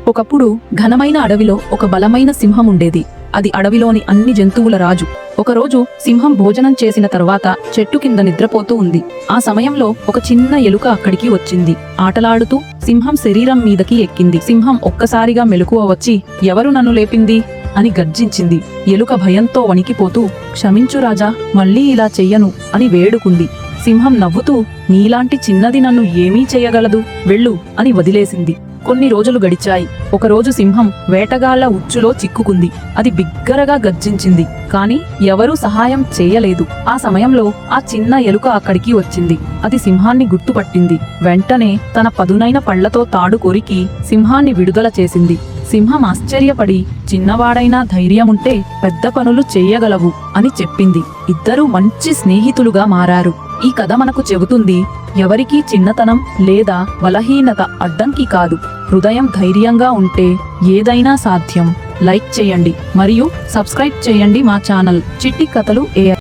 ఒకప్పుడు ఘనమైన అడవిలో ఒక బలమైన సింహం ఉండేది. అది అడవిలోని అన్ని జంతువుల రాజు. ఒకరోజు సింహం భోజనం చేసిన తర్వాత చెట్టు కింద నిద్రపోతూ ఉంది. ఆ సమయంలో ఒక చిన్న ఎలుక అక్కడికి వచ్చింది. ఆటలాడుతూ సింహం శరీరం మీదకి ఎక్కింది. సింహం ఒక్కసారిగా మెలకువ వచ్చి, ఎవరు నన్ను లేపింది అని గర్జించింది. ఎలుక భయంతో వణికిపోతూ, క్షమించు రాజా, మళ్ళీ ఇలా చెయ్యను అని వేడుకుంది. సింహం నవ్వుతూ, నీలాంటి చిన్నది నన్ను ఏమీ చెయ్యగలదు, వెళ్ళు అని వదిలేసింది. కొన్ని రోజులు గడిచాయి. ఒకరోజు సింహం వేటగాళ్ల ఉచ్చులో చిక్కుకుంది. అది బిగ్గరగా గర్జించింది, కాని ఎవరూ సహాయం చేయలేదు. ఆ సమయంలో ఆ చిన్న ఎలుక అక్కడికి వచ్చింది. అది సింహాన్ని గుర్తుపట్టింది. వెంటనే తన పదునైన పళ్లతో తాడు కొరికి సింహాన్ని విడుదల చేసింది. సింహం ఆశ్చర్యపడి, చిన్నవాడైనా ధైర్యముంటే పెద్ద పనులు చెయ్యగలవు అని చెప్పింది. ఇద్దరూ మంచి స్నేహితులుగా మారారు. ఈ కథ మనకు చెబుతుంది, ఎవరికీ చిన్నతనం లేదా బలహీనత అడ్డంకి కాదు. హృదయం ధైర్యంగా ఉంటే ఏదైనా సాధ్యం. లైక్ చేయండి మరియు సబ్స్క్రైబ్ చేయండి మా ఛానల్ చిట్టి కథలు AI.